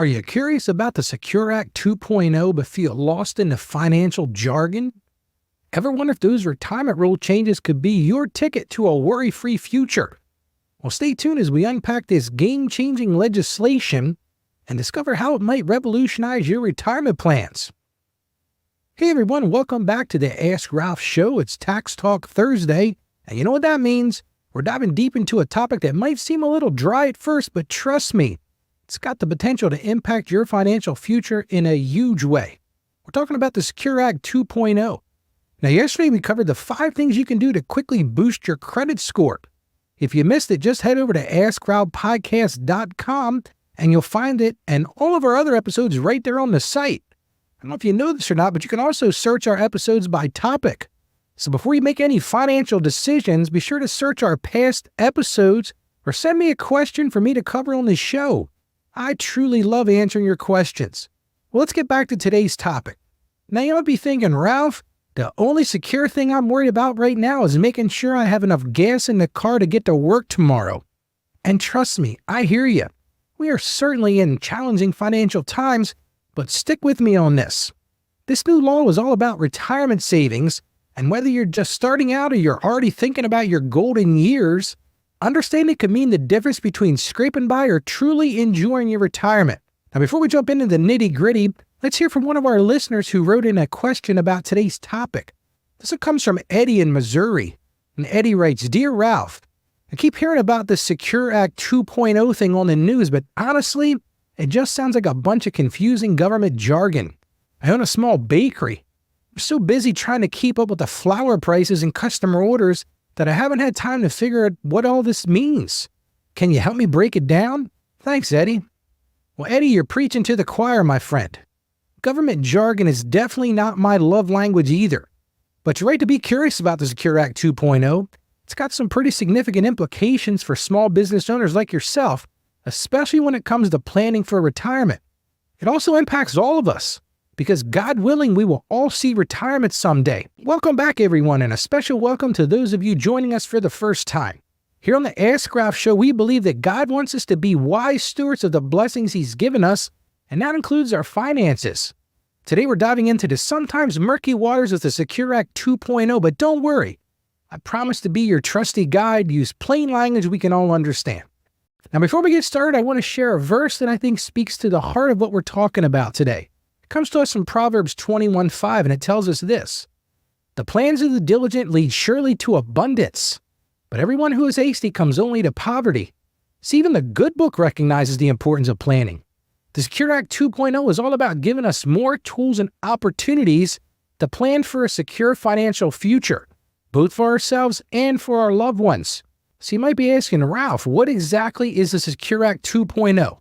Are you curious about the Secure Act 2.0 but feel lost in the financial jargon? Ever wonder if those retirement rule changes could be your ticket to a worry-free future? Well, stay tuned as we unpack this game-changing legislation and discover how it might revolutionize your retirement plans. Hey everyone, welcome back to the Ask Ralph Show. It's Tax Talk Thursday, and you know what that means? We're diving deep into a topic that might seem a little dry at first, but trust me, it's got the potential to impact your financial future in a huge way. We're talking about the Secure Act 2.0. Now, yesterday we covered the 5 things you can do to quickly boost your credit score. If you missed it, just head over to AskRalphPodcast.com and you'll find it and all of our other episodes right there on the site. I don't know if you know this or not, but you can also search our episodes by topic. So before you make any financial decisions, be sure to search our past episodes or send me a question for me to cover on the show. I truly love answering your questions. Well, let's get back to today's topic. Now, you might be thinking, Ralph, the only secure thing I'm worried about right now is making sure I have enough gas in the car to get to work tomorrow. And trust me, I hear you. We are certainly in challenging financial times, but stick with me on this. This new law is all about retirement savings, and whether you're just starting out or you're already thinking about your golden years, understanding could mean the difference between scraping by or truly enjoying your retirement. Now, before we jump into the nitty-gritty, let's hear from one of our listeners who wrote in a question about today's topic. This one comes from Eddie in Missouri. And Eddie writes, Dear Ralph, I keep hearing about the Secure Act 2.0 thing on the news, but honestly, it just sounds like a bunch of confusing government jargon. I own a small bakery. I'm so busy trying to keep up with the flour prices and customer orders that I haven't had time to figure out what all this means. Can you help me break it down? Thanks, Eddie. Well, Eddie, you're preaching to the choir, my friend. Government jargon is definitely not my love language either. But you're right to be curious about the Secure Act 2.0. It's got some pretty significant implications for small business owners like yourself, especially when it comes to planning for retirement. It also impacts all of us, because God willing, we will all see retirement someday. Welcome back, everyone, and a special welcome to those of you joining us for the first time. Here on the Ask Ralph Show, we believe that God wants us to be wise stewards of the blessings He's given us, and that includes our finances. Today, we're diving into the sometimes murky waters of the Secure Act 2.0, but don't worry. I promise to be your trusty guide, use plain language we can all understand. Now, before we get started, I want to share a verse that I think speaks to the heart of what we're talking about today. It comes to us from Proverbs 21:5, and it tells us this. The plans of the diligent lead surely to abundance, but everyone who is hasty comes only to poverty. See, even the good book recognizes the importance of planning. The Secure Act 2.0 is all about giving us more tools and opportunities to plan for a secure financial future, both for ourselves and for our loved ones. So you might be asking, Ralph, what exactly is the Secure Act 2.0?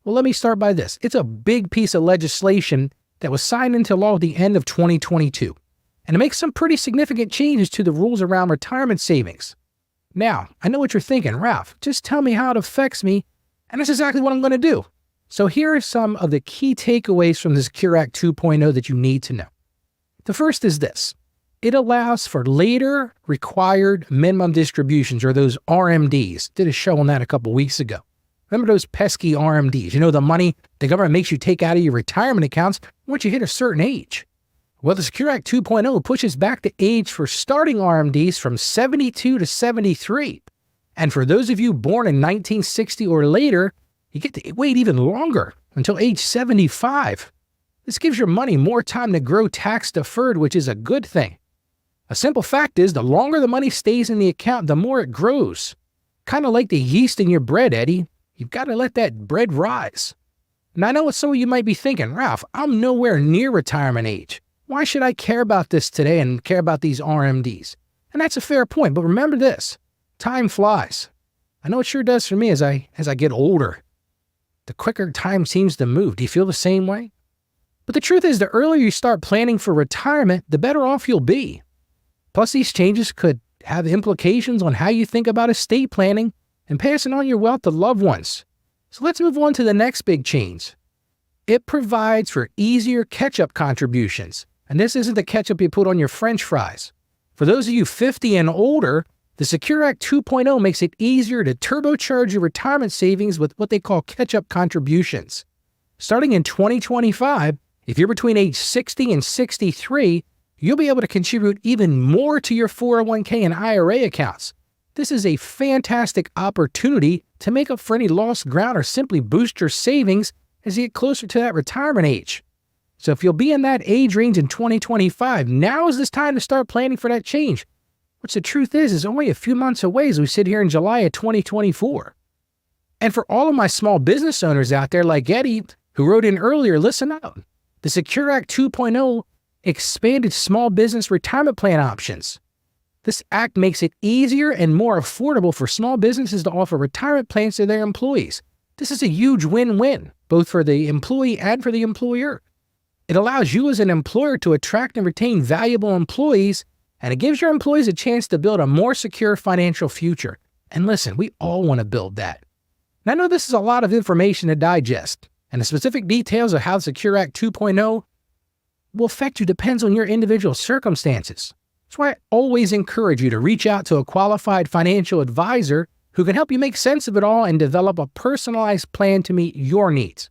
Well, let me start by this. It's a big piece of legislation that was signed into law at the end of 2022, and it makes some pretty significant changes to the rules around retirement savings. Now, I know what you're thinking, Ralph, just tell me how it affects me, and that's exactly what I'm going to do. So here are some of the key takeaways from the Secure Act 2.0 that you need to know. The first is this. It allows for later required minimum distributions, or those RMDs. Did a show on that a couple weeks ago. Remember those pesky RMDs? You know, the money the government makes you take out of your retirement accounts once you hit a certain age. Well, the Secure Act 2.0 pushes back the age for starting RMDs from 72 to 73. And for those of you born in 1960 or later, you get to wait even longer, until age 75. This gives your money more time to grow tax-deferred, which is a good thing. A simple fact is, the longer the money stays in the account, the more it grows. Kind of like the yeast in your bread, Eddie. You've got to let that bread rise. And I know what some of you might be thinking, Ralph, I'm nowhere near retirement age. Why should I care about this today and care about these RMDs? And that's a fair point, but remember this, time flies. I know it sure does for me as I get older. The quicker time seems to move. Do you feel the same way? But the truth is, the earlier you start planning for retirement, the better off you'll be. Plus, these changes could have implications on how you think about estate planning and passing on your wealth to loved ones. So let's move on to the next big change. It provides for easier catch-up contributions. And this isn't the ketchup you put on your French fries. For those of you 50 and older, the Secure Act 2.0 makes it easier to turbocharge your retirement savings with what they call catch-up contributions. Starting in 2025, if you're between age 60 and 63, you'll be able to contribute even more to your 401k and IRA accounts. This is a fantastic opportunity to make up for any lost ground or simply boost your savings as you get closer to that retirement age. So if you'll be in that age range in 2025, now is this time to start planning for that change, which the truth is only a few months away as we sit here in July of 2024. And for all of my small business owners out there like Eddie, who wrote in earlier, listen out. The Secure Act 2.0 expanded small business retirement plan options. This act makes it easier and more affordable for small businesses to offer retirement plans to their employees. This is a huge win-win, both for the employee and for the employer. It allows you as an employer to attract and retain valuable employees, and it gives your employees a chance to build a more secure financial future. And listen, we all want to build that. And I know this is a lot of information to digest, and the specific details of how the Secure Act 2.0 will affect you depends on your individual circumstances. That's why I always encourage you to reach out to a qualified financial advisor who can help you make sense of it all and develop a personalized plan to meet your needs.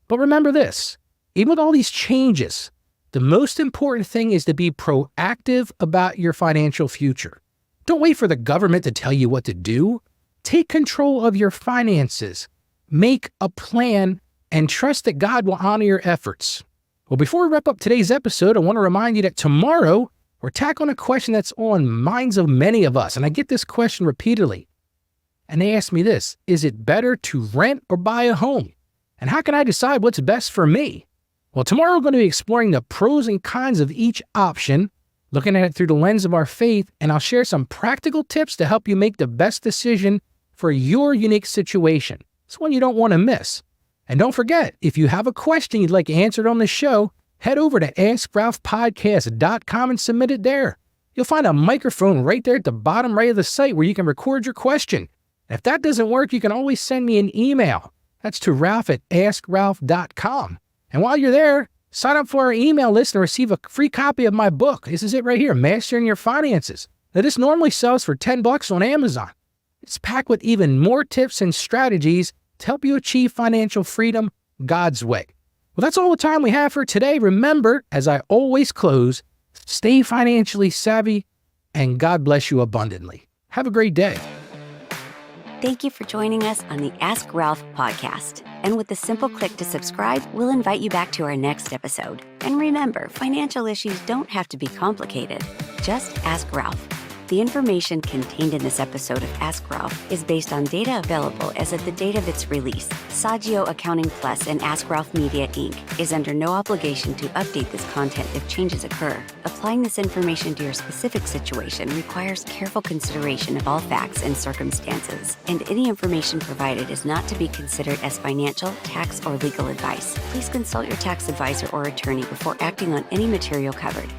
But remember this, even with all these changes, the most important thing is to be proactive about your financial future. Don't wait for the government to tell you what to do. Take control of your finances. Make a plan and trust that God will honor your efforts. Well, before we wrap up today's episode, I want to remind you that tomorrow we're tackling a question that's on minds of many of us, and I get this question repeatedly. And they ask me this, is it better to rent or buy a home? And how can I decide what's best for me? Well, tomorrow we're going to be exploring the pros and cons of each option, looking at it through the lens of our faith, and I'll share some practical tips to help you make the best decision for your unique situation. It's one you don't want to miss. And don't forget, if you have a question you'd like answered on the show, head over to AskRalphPodcast.com and submit it there. You'll find a microphone right there at the bottom right of the site where you can record your question. If that doesn't work, you can always send me an email. That's to Ralph@AskRalph.com. And while you're there, sign up for our email list and receive a free copy of my book. This is it right here, Mastering Your Finances. Now, this normally sells for $10 on Amazon. It's packed with even more tips and strategies to help you achieve financial freedom God's way. Well, that's all the time we have for today. Remember, as I always close, stay financially savvy and God bless you abundantly. Have a great day. Thank you for joining us on the Ask Ralph podcast. And with a simple click to subscribe, we'll invite you back to our next episode. And remember, financial issues don't have to be complicated. Just ask Ralph. The information contained in this episode of Ask Ralph is based on data available as of the date of its release. Saggio Accounting Plus and Ask Ralph Media, Inc. is under no obligation to update this content if changes occur. Applying this information to your specific situation requires careful consideration of all facts and circumstances, and any information provided is not to be considered as financial, tax, or legal advice. Please consult your tax advisor or attorney before acting on any material covered.